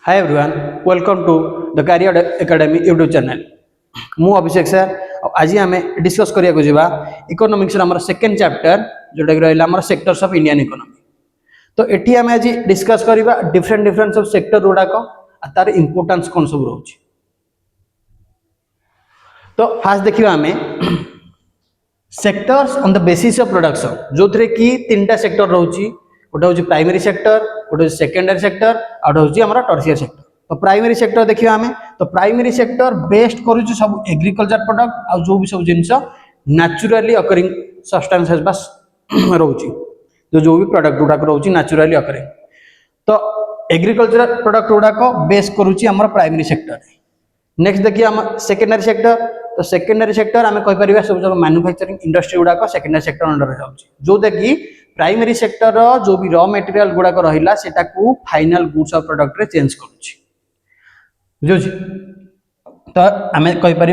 Hi everyone, welcome to the Career Academy YouTube channel. मु अभिषेक sir आज आम discuss करिया इकोनॉमिक्स आम सेकेंड चैप्टर जोटा कि रहा आम सेक्टर्स ऑफ इंडियन इकोनॉमी। तो एटी आम आज डिस्कस करवा डिफरेंट डिफरेंट सब सेक्टर गुड़ाक तार इंपोर्टेंस कौन सब रोचे। तो फास्ट देखा आम sectors on the basis of production जो थे कि तीन सेक्टर रोचे। गोटे हूँ प्राइमरी सेक्टर, गोटे हूँ सेकेंडरी सेक्टर, आउट हूँ आम टर्शियर सेक्टर। तो प्राइमरी सेक्टर देखिए आम तो प्राइमरी सेक्टर बेस्ट करुच्ची सब एग्रीकल्चर प्रोडक्ट आउ जो भी सब जिनस नेचुराली अकरिंग सब्सटेंसेस बस रोचे जो भी प्रोडक्ट गुड़ाक रोचे नेचुराली अकरिंग। तो एग्रीकल्चर प्रोडक्ट गुड़ाक बेस्ट करुच्ची आम प्राइमरी सेक्टर। नेक्स्ट देखिए आम सेकेंडरी सेक्टर। तो सेकेंडरी सेक्टर आम कहीपर सब सब मैन्युफैक्चरिंग इंडस्ट्री गुड़ाक सेकेंडरी सेक्टर अंडर जोटा कि प्राइमरी सेक्टर जो भी रॉ मटेरियल गुड़ाक रहा से फाइनल गुड्स ऑफ प्रोडक्ट रे चेंज करुच्ची बुझे। तो आम कहीपर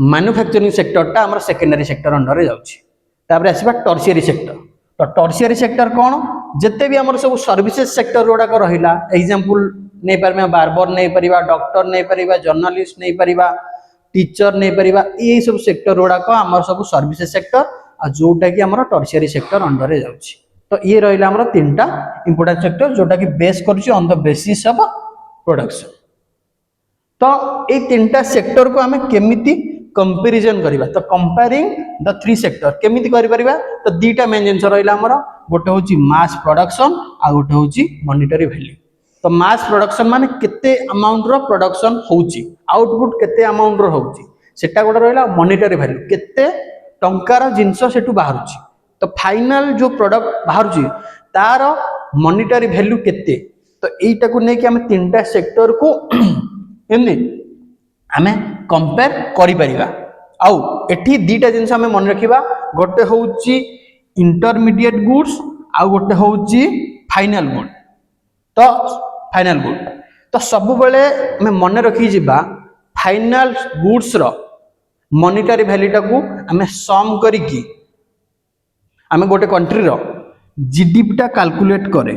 मैन्युफैक्चरिंग सेक्टरटा आम सेकेंडरी सेक्टर अंडर जाऊँगी। आसवा टर्शियरी सेक्टर। तो टर्शियरी सेक्टर कौन जिते भी आम सब सर्विसेज सेक्टर गुड़ाक रहा एग्जांपल नहीं पारे बार्बर नहीं पारिबा, डॉक्टर नहीं पारिबा, जर्नलिस्ट नहीं पारिबा, टीचर नहीं पारिबा, ये सब सेक्टर गुड़ाक आम सब सर्विसेज सेक्टर आ जोटा कि आम टर्शियरी सेक्टर अंडर जाऊँगी। तो ये रहा आम तीन टा इंपोर्टेंट सेक्टर जोटा कि बेस करुच्ची on the basis of production. तो ये तीन टा सेक्टर को आम केमिति कंपैरिजन करबा। तो कंपेयरिंग द थ्री सेक्टर केमिति करि परिबा। तो दीटा मेन जिंस रहिला हमर गोटे होची मास प्रोडक्शन आ गोटे होची मॉनिटरी वैल्यू। तो मास प्रोडक्शन माने केते अमाउंट रो प्रोडक्शन होची, आउटपुट केते अमाउंट रो होची, सेटा गोटे रहिला मॉनिटरी वैल्यू केते टंकार जिंस सेटू बाहरुची। तो फाइनल जो प्रोडक्ट बाहरुची तार मॉनिटरी वैल्यू केते। तो एटा को नै कि हम तीनटा सेक्टर को एमनी आमे कंपेयर करि परिबा। आउ एठी दीटा जिंस आमे मन रखिबा गोटे होउची इंटरमीडिएट गुड्स आउ गोटे होउची फाइनल गुड। तो फाइनल गुड तो सब बेले आमे मन रखि जिबा फाइनल गुड्स रो मॉनिटरी वैल्यूटा को आमे सम करिकी आमे गोटे कंट्री रो जीडीपी टा कैलकुलेट करे।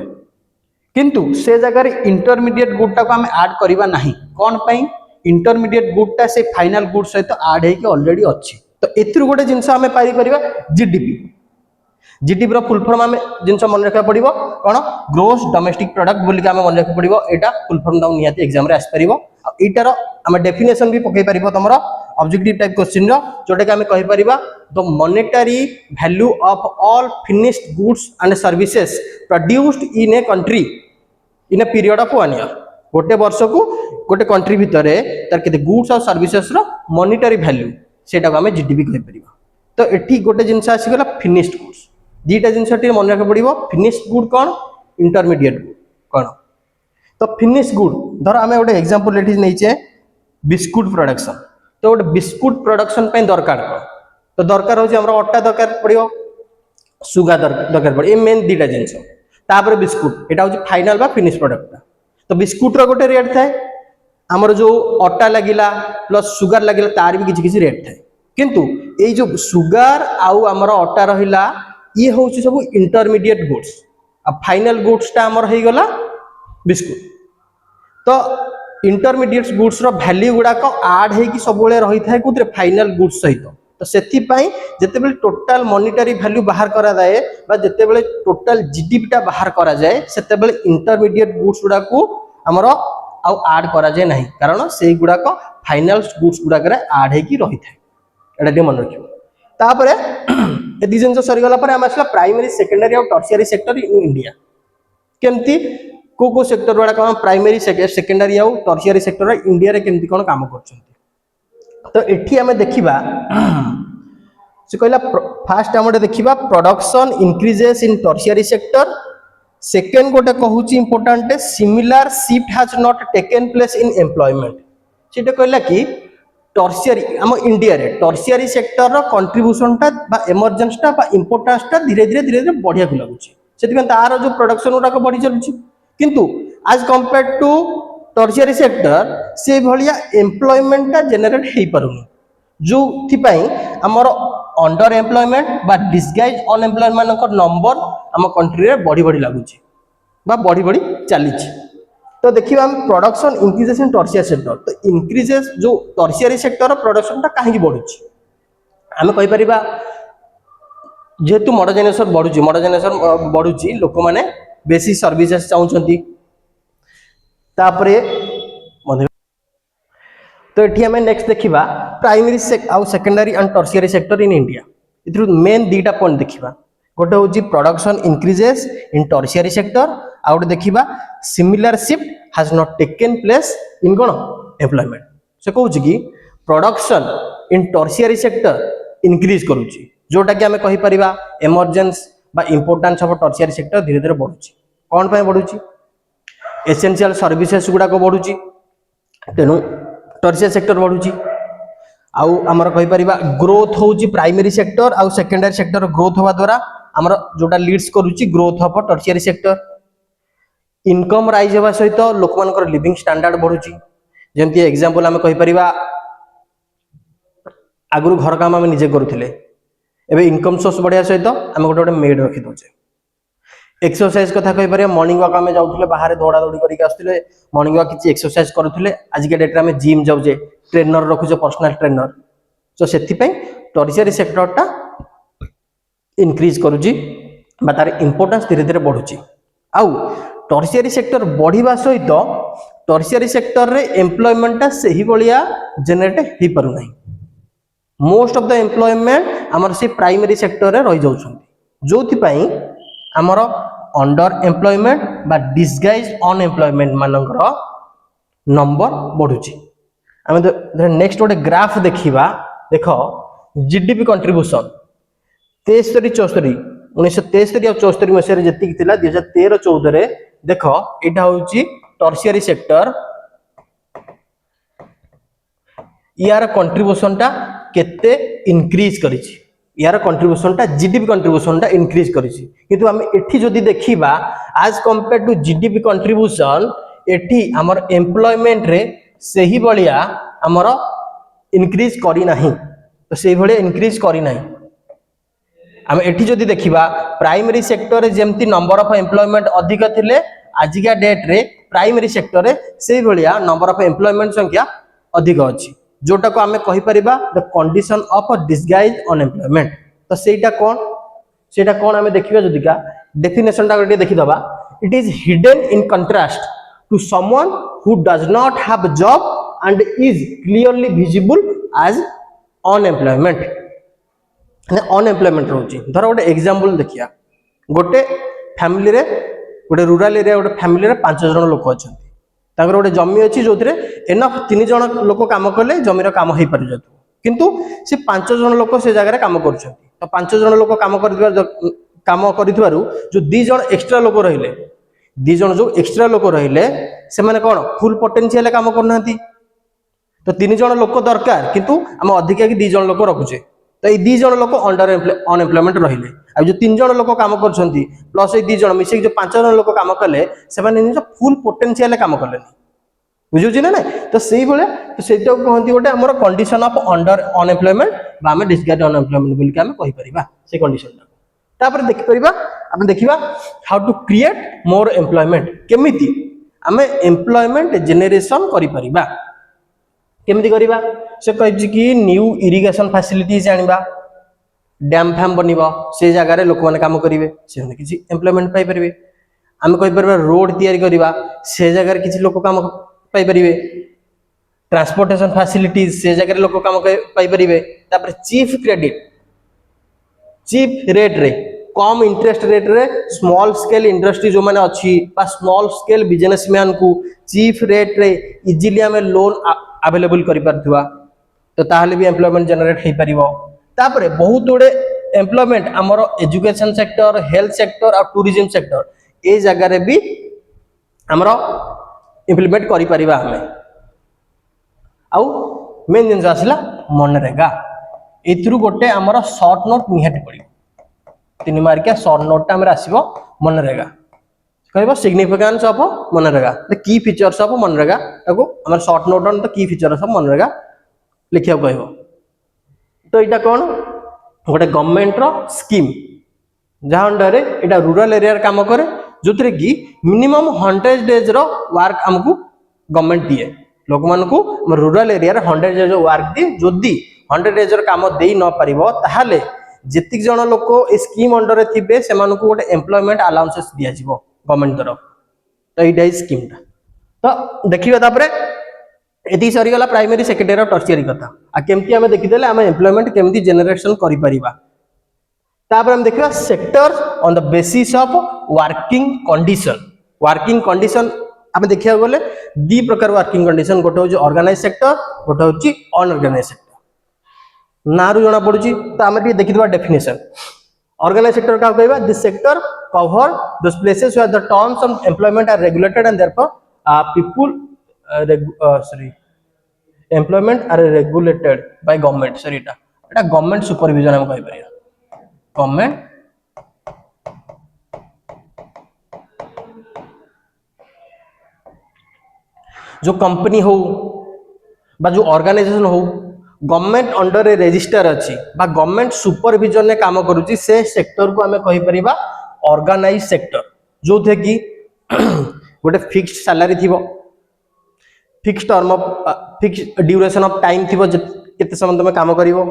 किंतु से जगह इंटरमीडिएट गुड टाक आम ऐड करवा नहीं कौन पाई इंटरमीडिएट गुड टा से फाइनल गुड सहित ऐड होके ऑलरेडी अच्छी। तो एथुर गोटे जिनस आम पाई परिबा जीडीपी। जीडीपी रो फुल फॉर्म आम जिनस मन रखा पड़िबो कोन ग्रोस डोमेस्टिक प्रोडक्ट बोली के आम मन रखा पड़िबो। एटा फुल फॉर्म डाउन नियाती एग्जाम रे आसी परिबो। एटार आम डेफिनेशन भी पकई परिबो तमरो ऑब्जेक्टिव टाइप क्वेश्चन रो जोटा कि आम कहि परिबा the monetary value of all finished goods and services produced in a country in a period of 1 year. गोटे वर्ष को गोटे कंट्री भितर तार केते गुड्स और सर्विसेज रो मॉनिटरी वैल्यू सेटा को आम जीडीपी कहि परिबा। तो एठी गोटे जिंस आसी गला फिनिश्ड गुड्स। दीटा जिंस टी मन रखा पड़िबो फिनिश्ड गुड कौन इंटरमीडिएट गुड कौन। तो फिनिश्ड गुड धर आम गोटे एग्जांपल एठी नैचे बिस्कुट प्रोडक्शन। तो गोटे बिस्कुट प्रोडक्शन पे दरकार कौन। तो दरकार होची हमरा अट्टा दरकार पड़िबो, सुगा दरकार पड़े। ए मेन दीटा जिंस तापर बिस्कुट एटा होची फाइनल बा फिनिश प्रोडक्ट। तो बिस्कुट रो गोटे रेट थाए हमर जो अट्टा लागिला प्लस सुगर लागिला तार भी किछि रेट थाए। किंतु ए जो सुगर आउ हमर अट्टा रहिला ये होची सब इंटरमीडिएट गुड्स आ फाइनल गुड्स टा हमर हेई गला बिस्कुट। तो इंटरमीडिएट गुड्स रो वैल्यू गुडा को ऐड हे कि सब बेले रही थाए कुतरे फाइनल गुड्स सहित। तो सेति पई जते बेले टोटल मॉनिटरी वैल्यू बाहर करा जाए बा जते बेले टोटल जीडीपी टा बाहर करा जाए सेते बेले इंटरमीडिएट गुड्स गुडा को हमरो आउ ऐड करा जाए नहीं कारण से गुडा को फाइनल गुड्स गुडा करे ऐड हे कि रही थाए। एटा दे मन रखियो। तापरे ए दी जिंस सरी गला पर हम आसला प्राइमरी सेकेंडरी और टर्शियरी सेक्टर इन इंडिया। केमती को सेक्टर वाला काम प्राइमरी सेकेंडरी और टर्शियरी सेक्टर इंडिया रे केमती कोन काम करछंती। तो एठी हमें देखिबा से कहला फास्ट हम देखिबा production increases in tertiary sector. Second गोटे कहूची important similar shift has not taken place in employment. सेटा कहला कि टर्शियरी हम इंडिया रे टर्शियरी सेक्टर रो कंट्रीब्यूशन टा बा इमर्जेंस टा बा इंपोर्टेंस टा धीरे धीरे बढ़िया को लागुची। सेति तार जो प्रोडक्शन उडा बढ़ी चलुची। किंतु आज कंपेयर टू टर्शियरी सेक्टर से भलिया एम्प्लॉयमेंट टा जनरेट हेई पारुनी जो थी पई हमर अंडर एम्प्लॉयमेंट बा डिसगाइज अनएम्प्लॉयमेंट नंबर हम कंट्री रे बढ़ी लागुची बा बढ़ी चलीची। तो देखिए हम production increases in tertiary sector तो इंक्रीजेस जो टर्शियरी सेक्टर प्रोडक्शन टा कहीं बढ़ुची आम कहीपर जेहेतु मॉडर्नाइजेशन बढ़ुची लोक मैंने बेसी सर्विसेज चाहते तो ये आम नेक्स्ट देखा प्राइमरी आउ secondary and tertiary sector in India इथु मेन दीटा पॉइंट देखा गोटे हूँ production increases in tertiary sector आउ गोटे देखा similar shift has not taken place in कौन एम्प्लॉयमेंट से कौच कि production in tertiary sector increase करुच्ची जोटा कि आम कहीपर एमरजेंस बा इंपोर्टान्स ऑफ टर्शियरी सेक्टर धीरे धीरे बढ़ुची कौन पे बढ़ुची एसेंशियल सर्विसेस गुड़ाक बढ़ुची तेणु टर्शियरी सेक्टर बढ़ुची आउ आमर कहीपर ग्रोथ होची प्राइमरी सेक्टर आउ सेकेंडरी सेक्टर ग्रोथ होवा द्वारा आमर जोटा लीड्स करुची growth of tertiary sector income rise होगा सहित लोक मान लिविंग स्टैंडर्ड बढ़ुची जमती एग्जांपल आम कहीपर आगु घर काम आम निजे करुले एबे इनकम सोर्स बढ़िया सहित आम गोटे मेड रखी दौचे एक्सरसाइज कथा कहीपर मॉर्निंग वॉक आम जाऊे बाहर दौड़ा दौड़ी करके आसुले मॉर्निंग वॉक किसी एक्सरसाइज करुले आज के डेट में जिम जाऊे ट्रेनर रखुचे पर्सनल ट्रेनर तो से टर्शियरी सेक्टरटा इनक्रीज करुची तार इंपोर्टेंस धीरे धीरे बढ़ुची आउ टर्शियरी सेक्टर बढ़िबा सहित टर्शियरी सेक्टर रे एम्प्लॉयमेंटा सही भलिया जनरेट हो पारु नाही मोस्ट ऑफ द एम्प्लॉयमेंट आमर से प्राइमरी सेक्टर रे रही जाउछंती जोथि पई आमर अंडर एम्प्लॉयमेंट बा डिसगाइज अनएम्प्लॉयमेंट मानकर नंबर बढ़ुची आम नेक्स्ट गोटे ग्राफ देखा देख जीडीपी कंट्रीब्यूशन 63-64 1973 और 74 मसीह जी 2013-14 देख यहाँ हूँ टर्शियरी सेक्टर यार कंट्रीब्यूशन टा केते इंक्रीज करिछि यार कंट्रीब्यूशन टा जीडीपी कंट्रीब्यूशन टा इंक्रीज करिछि किंतु हम एठी जदि देखिबा आज कंपेयर टू जीडीपी कंट्रीब्यूशन एठी हमर एम्प्लॉयमेंट रे सही बलिया हमर इंक्रीज करी नाही तो सही भलिया इंक्रीज करी नाही आम एठी जदि देखिबा प्राइमरी सेक्टर रे जेमती नंबर ऑफ एम्प्लॉयमेंट अधिक थिले आजिका डेट रे प्राइमरी सेक्टर रे सही भलिया नंबर ऑफ एम्प्लॉयमेंट संख्या अधिक अछि जोटा को आमे कहि परिबा the condition of disguise unemployment तो सेटा कोन आमे देखिबा जदिका डेफिनेशन टा गोटे देखि दबा it is hidden in contrast to someone who does not have job and is clearly visible as unemployment unemployment रोची धर गोटे एग्जांपल देखिया गोटे फैमिली रे गोटे रूरल एरिया गोटे फैमिली रे 5 जन लोक अछंती तांकर गोटे जमी अच्छी जो एनफ 3 जन लोक काम कले जमीर काम हो पारि जात किंतु से 5 जन लोक से जगह काम कर तो 5 जन लोक काम कर जो 2 जन एक्सट्रा लोक रहिले 2 जन जो एक्सट्रा लोक रहिले से माने कोन फुल पोटेंशियल काम करना तो 3 जन लोक दरकार किंतु आम अधिक 2 जन लोक रखुचे तो ये 2 जन लोक अंडर अनएम्प्लॉयमेंट रहिले आ जो 3 जन लोक काम करछंती प्लस ये 2 जन मिसे जो 5 जन लोक काम कले से माने निज फुल पोटेंशियल काम कले बुझुची ना तो सही भले तो सेटा कहंती गोटे हमर कंडीशन ऑफ अंडर अनएम्प्लॉयमेंट बा हम डिसगाइज अनएम्प्लॉयमेंट बोल के हम कहि परिबा से कंडीशन तापर देख परिबा हम देखिबा how to create more employment केमिति हमें एम्प्लॉयमेंट जनरेशन करि परिबा केमिति करिबा से कहछि कि न्यू इरिगेशन फैसिलिटीज आनिबा डैम फैम बनिबा से जगह रे लोक माने काम करिवे से किछि एम्प्लॉयमेंट पाइ परिबे हम कहि परबा रोड तैयारी करिबा से जगह रे किछि लोक काम पाइ परिबे ट्रांसपोर्टेशन फैसिलिटीज से जगह रे लोक काम पाइ परिबे तापर चीफ क्रेडिट चीफ रेट रे कम इंटरेस्ट रेट रे स्मॉल स्केल इंडस्ट्री जो माने अछि बा स्मॉल स्केल बिजनेसमैन को चीफ रेट रे इजीली हमें लोन अवेलेबल करि परथुवा तो ताहले भी एम्प्लॉयमेंट जनरेट हे परिबो तापरे बहुत गुडे एम्प्लॉयमेंट हमर एजुकेशन सेक्टर हेल्थ सेक्टर और टूरिज्म सेक्टर ए जगह रे भी हमर इंप्लीमेंट करि परिबा हमें आउ मेन जिन आसला मनरेगा एथरु गोटे हमर शॉर्ट नोट निहाती पड़ी 3 मार्किया शॉर्ट नोट टा हमर आसीबो मनरेगा कहबो significance of MNREGA the key features of MNREGA ताको हमर short note on the key features of MNREGA लिखिया कहबो तो इटा कोन गोटे गवर्नमेंट रो स्कीम जहां अंडर एटा रूरल एरिया रे काम करे जो थे कि मिनिमम 100 डेज रो वर्क हमको गवर्नमेंट दिए लोक मान को रूरल एरिया रे 100 डेज वर्क दिए जदि 100 डेज रो काम दे न पारिबो ताहाले जेतिक जण लोक ए स्कीम अंडर रे थिबे से मानको गोटे एम्प्लॉयमेंट अलाउंसेस दिया जिवो गवर्नमेंट तरफ तो एटा स्कीम ता तो देखिबा तापरे एति सरी गला प्राइमरी सेकेंडरी और टर्शियरी कथा आ केमती हमें देखि देले हम एम्प्लॉयमेंट केमती जनरेशन करि परिबा तापर हम देखिबा sector on the basis of working condition हमें देखिया गले दी प्रकार वर्किंग कंडीशन गोटे होची ऑर्गेनाइज सेक्टर गोटे होची अनऑर्गेनाइज सेक्टर नारु जणा पडुची तो हमें देखि दिबा डेफिनेशन ऑर्गेनाइज सेक्टर का कहबा this sector cover those places where the terms of employment are regulated and therefore people employment are regulated by government sorry एटा गवर्नमेंट सुपरविजन हम कहि परिया गवर्नमेंट जो कंपनी हो बा जो ऑर्गेनाइजेशन हो गवर्नमेंट अंडर रे रजिस्टर अच्छी बा गवर्नमेंट सुपरविजन ने काम करूची से सेक्टर को हमें कहि परिबा ऑर्गेनाइज सेक्टर जो थे कि गोटे फिक्स्ड सैलरी थिबो fixed term of fixed duration of time थिबो केते समय तुम काम करिवो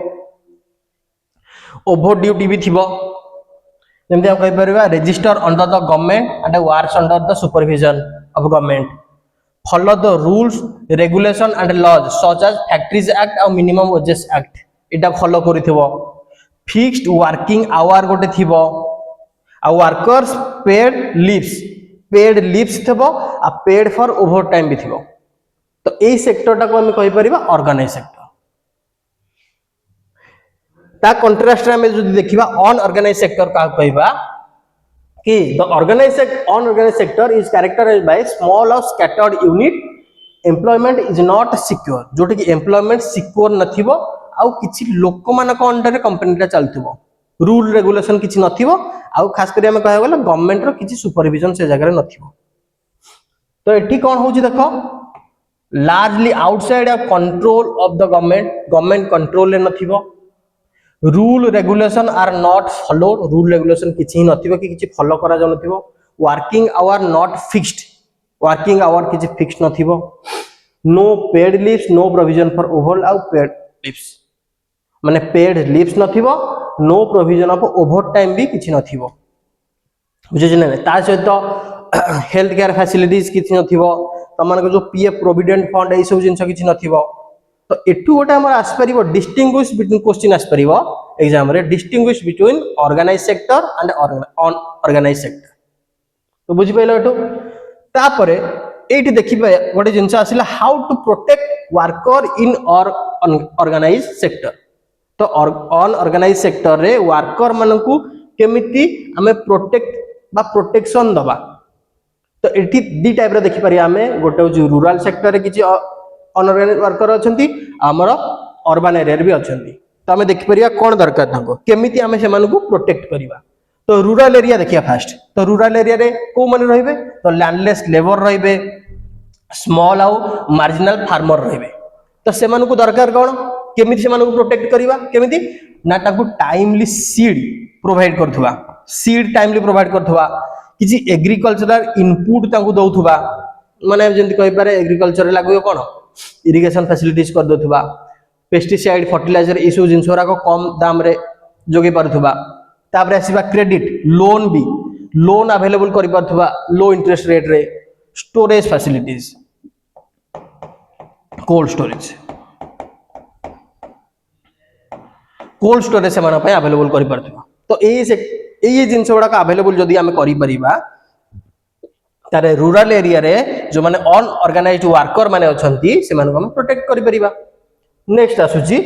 ओवर ड्यूटी भी थिबो जेमते हम कहि परिबा register under the government and works under the supervision of government follow the rules regulation and laws such as factories act और minimum wages act इटा follow करिथिबो fixed working hour गोटे थिबो आ workers paid leaves थिबो आ paid for overtime भी थिबो तो एई sector टा को हम कहि परिबा ऑर्गेनाइज सेक्टर ता कंट्रास्ट रे हम जदि देखिबा अनऑर्गेनाइज सेक्टर का कहबा कि the unorganized sector is characterized by small or scattered unit employment is not secure Jote कि एम्प्लॉयमेंट सिक्योर नथिबो आउ किछि लोक मानक अंडर कंपनी टा चलथिबो रूल रेगुलेशन किछि नथिबो आउ खास करी हम कहबा गला गवर्नमेंट रो किछि सुपरविजन से जगह रे नथिबो तो एठी कोन होउची देखो largely outside of control of the government control ले नथिबो rule regulation are not followed rule regulation किछि नथिबो कि किछि फॉलो करा जाउ नथिबो working hour not fixed working hour किछि फिक्स्ड नथिबो no paid leaves no provision for over आउ पेड लीव्स माने पेड लीव्स नथिबो no provision of overtime भी किछि नथिबो बुझे जे नै ता सहित हेल्थ केयर फैसिलिटीज किछि नथिबो तमान जो पीएफ प्रोविडेंट फंड ए सब जिंस किछि नथिबो तो एटू गोटे हमर आसपरिबो डिस्टिंग्विश बिटवीन क्वेश्चन आसपरिबो एग्जाम रे distinguish between organise sector and unorganise sector तो बुझि पाइलो एटू तापरे एठी देखिबा गोटे जिंस आसिला how to protect worker in organise sector तो अनऑर्गेनाइज सेक्टर रे वर्कर मानकू केमिति हमें प्रोटेक्ट बा प्रोटेक्शन दबा तो एठी दी टाइप रे देखि पारि हमें गोटे जो रूरल सेक्टर रे किछि अनऑर्गेनाइज वर्कर अछंती हमर अर्बन एरिया रे भी अछंती तो हमें देखि परिया कोन दरकार थाको केमिति हमें से मानकू प्रोटेक्ट करिवा तो रूरल एरिया देखिया फास्ट तो रूरल एरिया रे को माने रहिबे तो लैंडलेस लेबर रहिबे स्मॉल आउ मार्जिनल फार्मर रहिबे तो से मानकू दरकार कोन केमिति से मानकू प्रोटेक्ट करिवा केमिति ना ताकू टाइमली सीड प्रोवाइड करथुवा सीड टाइमली प्रोवाइड करथुवा किछि एग्रीकल्चरल इनपुट ताकू दउथुवा माने जेंति कहि पारे एग्रीकल्चर लागु कोन इरिगेशन फैसिलिटीज कर दोथुबा पेस्टिसाइड फर्टिलाइजर इशू जिनसोरा को कम दाम रे जोगे परथुबा तापर आसीबा क्रेडिट लोन भी लोन अवेलेबल करि परथुबा लो इंटरेस्ट रेट रे स्टोरेज फैसिलिटीज कोल्ड स्टोरेज से माना पे अवेलेबल करि परथुबा तो ए जिनस गुडा का अवेलेबल जदी हमें करि परिबा तारे रूरल एरिया रे जो माने अनऑर्गेनाइज्ड वर्कर माने अछंती से माने हम प्रोटेक्ट करि परिबा नेक्स्ट आसुची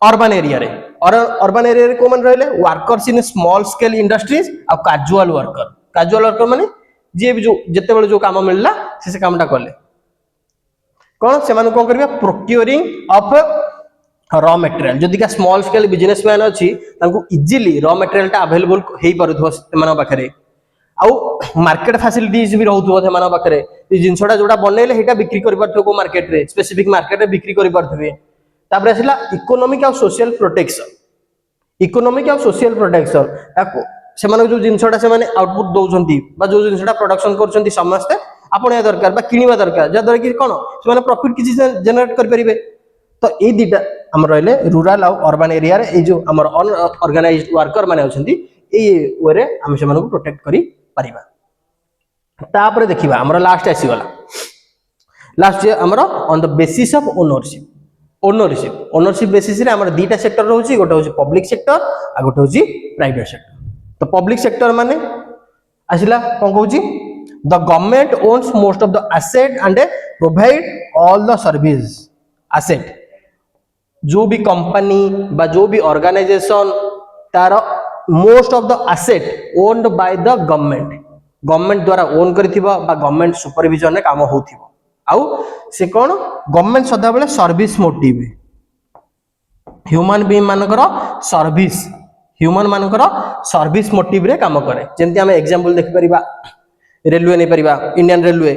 अर्बन एरिया रे और अर्बन एरिया रे को मन रहले workers in small scale industries आ कैजुअल वर्कर माने जे भी जो जते बेले जो काम मिलला से कामटा करले कोन से माने कोन करबा प्रोक्योरिंग ऑफ रॉ मटेरियल जदी का स्मॉल स्केल बिजनेसमैन अछि तांको इजीली रॉ मटेरियल टा अवेलेबल हेई परथो से माने पाखरे आउ मार्केट फैसिलिटीज भी रहउथो से माने पाखरे ई जिंसडा जोडा बनेले हेटा बिक्री करि परथो को मार्केट रे स्पेसिफिक मार्केट रे बिक्री करि परथबे तापर आसिला इकोनॉमिक और सोशल प्रोटेक्शन ताको सेमानक जो जिनसटा से आउटपुट दौरान बा जो जिनसटा प्रोडक्शन कर समस्ते आपण दरकार किणवा दरकार जहाँद्वारा कि कौन से प्रॉफिट किसी जनरेट करेंगे। तो ये दुटा आम रही रूराल आउ अर्बान एरिया रे जो आम अनऑर्गेनाइज्ड वर्कर माने अछंती ए वे आम से प्रोटेक्ट करि परिबा। तापर देखिबा हमर लास्ट आसीगला लास्ट हमर on the basis of ownership basis रे हमर दुटा सेक्टर रहउची गोटे होची पब्लिक सेक्टर आ गोटे होची प्राइवेट सेक्टर। तो पब्लिक सेक्टर माने आसिला कोन कहउची the government owns most of the asset and provide all the service asset. जो भी कंपनी बा जो भी ऑर्गेनाइजेशन तार most of the asset owned by the government द्वारा ओन करिथिबा बा गवर्नमेंट सुपरविजन रे काम होथिबो। आउ से कोन गवर्नमेंट सदा बेले सर्विस मोटिव ह्यूमन बीइंग मानकर सर्विस मोटिव रे काम करे। जेंति हम एग्जांपल देखि परिबा रेलवे नै परिबा इंडियन रेलवे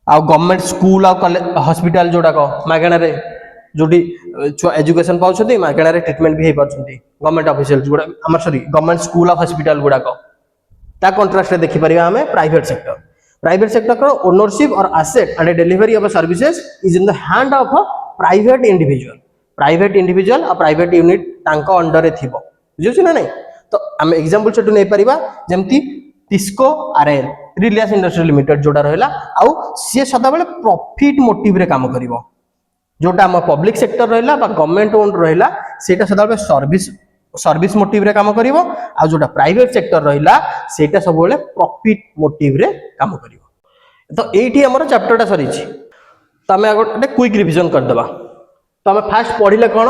आ गवर्नमेंट स्कूल आ हॉस्पिटल जोडाक मागणा रे जोटी एजुकेशन पाउछथि मागणा रे ट्रीटमेंट भी हे पाउछथि गवर्नमेंट ऑफिशियल जोडा हमर सॉरी गवर्नमेंट स्कूल आ हॉस्पिटल गुडाक। ता कंट्रास्ट रे देखि परिबा हमें प्राइवेट सेक्टर को ओनरशिप और asset and delivery of services is in the hand of a private individual और प्राइवेट यूनिट तांको अंडर रे थिबो बुझुछ ना नहीं। तो हम एग्जांपल छटु नै परिबा जेमति TISCO RL Reliance industry limited जोडा रहला आउ से सदा बेले प्रॉफिट मोटिव रे काम करिवो। जोटा हम पब्लिक सेक्टर रहला बा गवर्नमेंट ओन रहला सेटा सदा बेले सर्विस मोटिव रे काम करिवो आ जोटा प्राइवेट सेक्टर रहला सेटा सब बेले प्रॉफिट मोटिव रे काम करिवो। तो एठी हमर चैप्टरटा सरीची। तो हमें गोटे क्विक रिवीजन कर देबा। तो हमें फास्ट पढ़िले कोन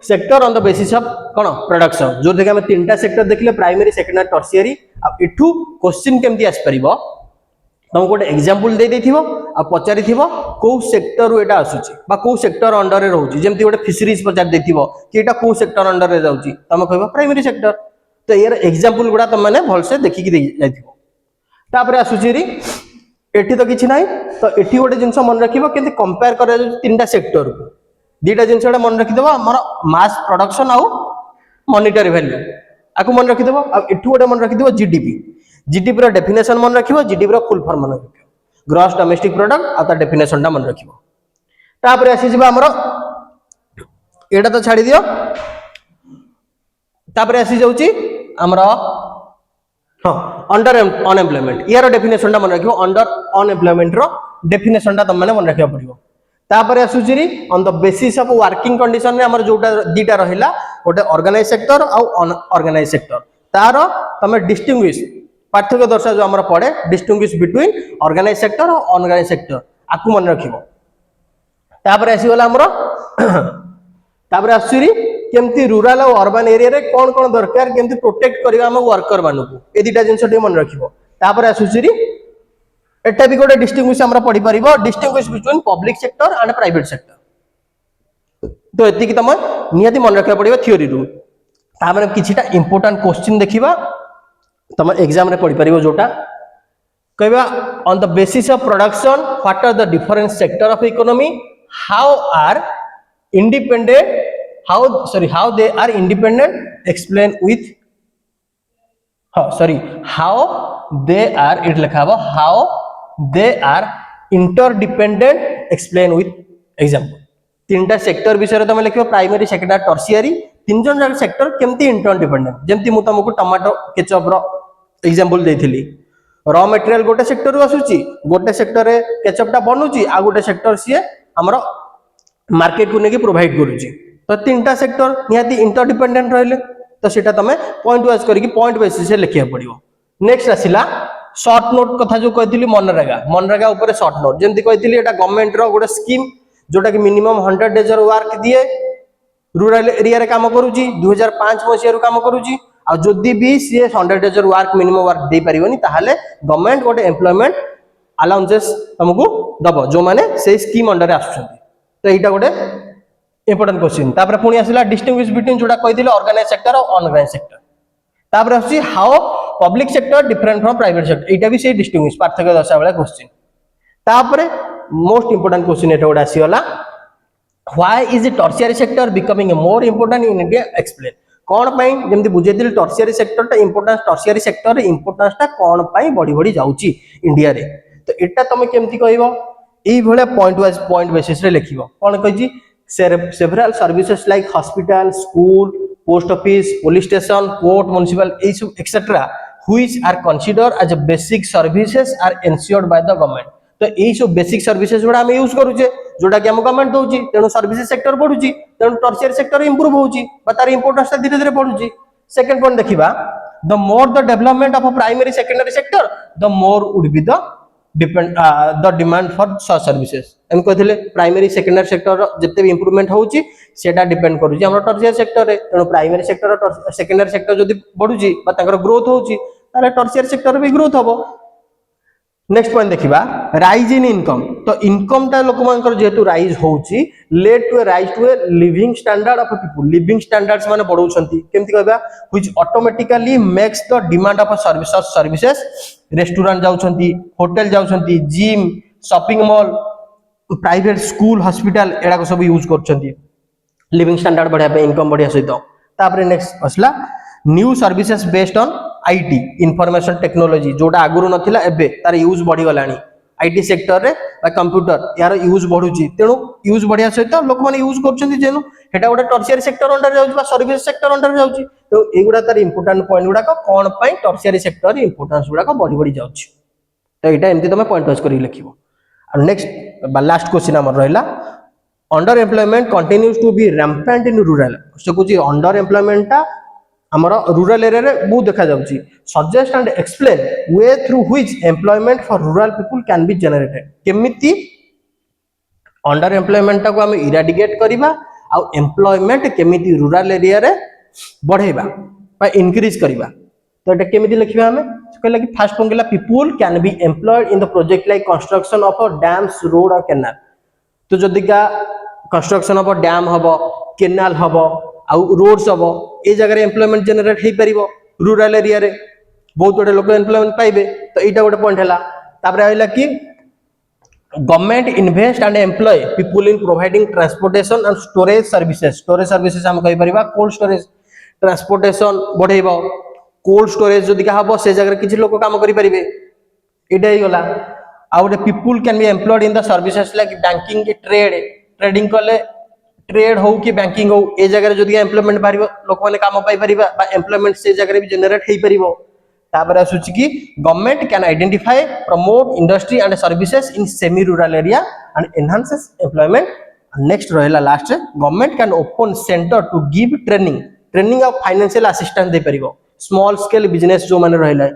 sector on the basis of कोन प्रोडक्शन जो देखि हम तीनटा सेक्टर देखिले प्राइमरी सेकेंडरी टर्शियरी। अब इठू क्वेश्चन केमती आस परिबो तुमको गोटे एग्जांपल दे देथिबो आ पचारि थिबो को सेक्टर रु एटा आसुची बा को सेक्टर अंडर रे रहउची। जेमति गोटे फिशरीज पचार देथिबो कि एटा को सेक्टर अंडर रे जाउची तमे कहबो प्राइमरी सेक्टर। तो यार एग्जांपल गुडा तुम माने भल से देखि कि जाइथिबो। तापर आसुची री एठी तो किछि नाही। तो एठी गोटे जिंस मन रखिबो केंति कंपेयर करे तीनटा सेक्टर को दुटा जिनसटा मन रखिदेव आमर मास प्रोडक्शन आउ मॉनिटरी वैल्यू आपको मन रखिदेव। आ एठू गोटे मन रखिदेव जीडीपी रो डेफिनेशन मन रखिबो जीडीपी रो फुल फॉर्म मन रखिबो ग्रॉस डोमेस्टिक प्रोडक्ट आ ता डेफिनेशन टा मन रखिबो। तापर आसी जिबा हमर एटा तो छाडी दियो। तापर आसी जाउची हमर अंडर अनएम्प्लॉयमेंट यार डेफिनेशन टा मन रखिबो अंडर अनएम्प्लॉयमेंट रो डेफिनेशन टा तुम माने मन रखिबो पड़िबो। तापर आसुची on the basis of working condition रे हमर जोटा दीटा रहिला गोटे ऑर्गेनाइज सेक्टर आउ अनऑर्गेनाइज सेक्टर तार तमे डिस्टिंग्विश पार्थक्य दर्शा जो हमर पड़े डिस्टिंग्विश बिटवीन ऑर्गेनाइज सेक्टर और अनऑर्गेनाइज सेक्टर आकु मन रखिबो। तापर आसी गला हमर तापर आसुरी केमती रूरल और अर्बन एरिया रे कोन कोन दरकार केमती प्रोटेक्ट करबा हम वर्कर मानु को ए दीटा जिंस टे मन रखिबो। तापर आसुची एटा भी गोटे डिस्टिंग्विश हमरा पढ़ी परिबो distinguish between public sector and private sector. तो एति कि तम नियति मन रखा पड़िबो थ्योरी रु। तापर किछिटा इंपोर्टेंट क्वेश्चन देखिबा तम एग्जाम रे पढ़ी परिबो जोटा कहबा on the basis of production what are the different sector of economy how they are independent explain with how they are it लिखा how they are interdependent explain with example. तीनटा sector विषय तुम लिखो प्राइमरी सेकेंडरी टर्शियरी तीन जन sector केमती interdependent जेमती मु तुमको टमाटो केचप रो एग्जांपल देथिली रॉ मटेरियल गोटे सेक्टर रु आसुची गोटे सेक्टर रे केचप टा बनुची आ गोटे सेक्टर सी हमर मार्केट को नेकी प्रोवाइड करूची। तो तीनटा सेक्टर निहाती इंटरडिपेंडेंट रहले तो सेटा तमे पॉइंट वाइज करके पॉइंट बेसिस से लिखिया पड़िबो। नेक्स्ट आसिला शॉर्ट नोट कथा जो कहथिली मनरेगा ऊपर शॉर्ट नोट जेंति कहथिली एटा गवर्नमेंट रो गोटे स्कीम जोटा कि मिनिमम 100 डेज रो वर्क दिए रूरल एरिया रे काम करूची 2005 मसिया रो काम करूची आ जदी भी सी 100 डेज रो वर्क मिनिमम वर्क दे परिबोनी ताहाले गवर्नमेंट गोटे एम्प्लॉयमेंट अलाउंसेस तुमको दबो जो माने से स्कीम अंडर आछुछंती। तो एटा गोटे इंपोर्टेंट क्वेश्चन। तापर पुणी आसिला डिस्टिंग्विश बिटवीन जोटा कहथिले ऑर्गेनाइज सेक्टर और अनऑर्गेनाइज सेक्टर। तापर आसी how public sector different from private sector एटा भी से डिस्टिंग्विश पार्थक्य दर्शा वाला क्वेश्चन। तापर मोस्ट इंपोर्टेंट क्वेश्चन एटा गोटे आसीगला why is the tertiary sector becoming more important in India explain कौन पाई जेमती बुझेइली टर्शियरी सेक्टर टा इंपोर्टेंस टर्शियरी सेक्टर रे इंपोर्टेंस टा कौन पाई बढ़ी बढ़ी जाउची इंडिया रे तो एटा तुम केमती कहबो एई भले पॉइंट वाइज पॉइंट बेसिस रे लिखिबो कोन कहि several services like hospital school post office police station court municipal ए सब etcetera which are consider as a basic services are ensured by the government तो यही सब बेसिक सर्विसेज गुड़ा आम यूज करूचे जोटा कि आम गवर्नमेंट दौर तेणु सर्विसेज सेक्टर बढ़ुची तेणु टर्शियरी सेक्टर इंप्रूव होउची बा तार इंपोर्टेंस धीरे धीरे बढ़ुची सेकंड पॉइंट देखिबा the more the development of primary secondary sector the more would be the demand for such services एम कहथिले प्राइमरी सेकेंडरी सेक्टर जते भी इंप्रूवमेंट होउची सेटा डिपेंड करूची हमर टर्शियरी सेक्टर रे तेणु प्राइमरी सेक्टर सेकेंडरी सेक्टर जदी बढ़ुची बा ताकर ग्रोथ होउची ताले टर्शियरी सेक्टर भी ग्रोथ हबो नेक्स्ट पॉइंट देखिबा राइज इन इनकम तो इनकम टा लोक मानकर जेतु राइज होउची lead to rise to a living standard of people living standards माने बढ़ौछंती केमति कहबा which automatically makes the demand of services restaurant जाउछंती होटल जाउछंती gym shopping mall private school hospital एडा को सब यूज करछंती लिविंग स्टैंडर्ड बढ़िया पे इनकम बढ़िया सहित तापर नेक्स्ट असला new services based on IT information technology जोटा आगुरु नथिला एबे तार यूज बढ़ी गलानी आईटी सेक्टर रे बा कंप्यूटर यार यूज बढ़ुची तेणु यूज बढ़िया सहित लोक माने यूज करछंती जेनु हेटा गोटे टर्शियरी सेक्टर अंडर जाउची बा सर्विस सेक्टर अंडर जाउची तो एगुडा तार इंपोर्टेंट पॉइंट गुडा कोन पई टर्शियरी सेक्टर इंपोर्टेंस गुडा बढ़ी बढ़ी जाउची तो एटा एमती तमे पॉइंट वाइज करी लिखिबो और नेक्स्ट बा लास्ट क्वेश्चन हमर रहला under employment continues to be rampant in rural से कुछ अंडर एम्प्लॉयमेंट टा हमर रूरल एरिया रे बहुत देखा जाउची suggest and explain way through which employment for rural people can be generated केमिति अंडर एम्प्लॉयमेंट को हम इराडिकेट करिबा आ एम्प्लॉयमेंट केमिति रूरल एरिया रे बढ़ेबा बा इंक्रीज करिबा तो एटा केमिति लिखिबा हमें कहला कि फर्स्ट पंगला people can be employed in the project like construction of a dams road or canal तो जदि का कंस्ट्रक्शन ऑफ अ डैम हबो कैनाल हबो आउ रोड्स हबो ए जगह एम्प्लॉयमेंट जनरेट हे परिबो रूरल एरिया रे बहुत बड़े लोग एम्प्लॉयमेंट पाइबे तो एटा गोटे पॉइंट हैला तापर आइला कि government invest and employ people in providing transportation and storage services हम कहि परिबा कोल्ड स्टोरेज ट्रांसपोर्टेशन बढ़ेबो कोल्ड स्टोरेज जदि का हबो से जगह किछि लोक काम करि परिबे एटा ही गला आउ the people can be employed in the services like banking trading कले ट्रेड हो कि बैंकिंग हो ए जगह जदि एम्प्लॉयमेंट बारिबो लोक माने काम पाई परिबा बा एम्प्लॉयमेंट से जगह भी जनरेट हेई परिबो तापर आसुची कि government can identify promote industry and services in semi rural area and enhances employment next रहला last government can open centre to give training of financial assistance दे परिबो स्मॉल स्केल बिजनेस जो माने रहला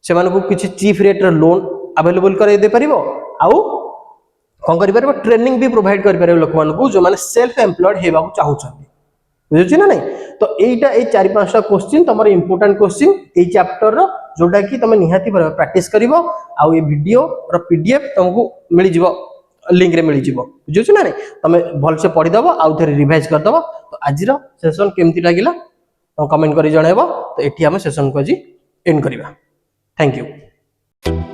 से माने को किछि चीफ रेट लोन अवेलेबल करे दे परिबो आउ कौन करिपारे ट्रेनिंग भी प्रोवाइड करिपारे लोक मानकू जो माने सेल्फ एम्प्लॉयड हेबाकू चाहुछन्ती बुझुछि ना नहीं तो एटा ए 4-5टा क्वेश्चन तमर इंपोर्टेंट क्वेश्चन ए चैप्टर रो जोटा कि तमे निहाती प्रैक्टिस करिवो आ ए वीडियो रो पीडीएफ तुमको मिली जिवो लिंक रे मिली जिवो बुझुछि ना नहीं तमे भल से पढि दबो आ उथरे रिवाइज कर दबो तो आज रो सेशन केमति लागिला तो कमेंट करी जणाइबो तो एठी हम सेशन को जी एंड करिबा थैंक यू।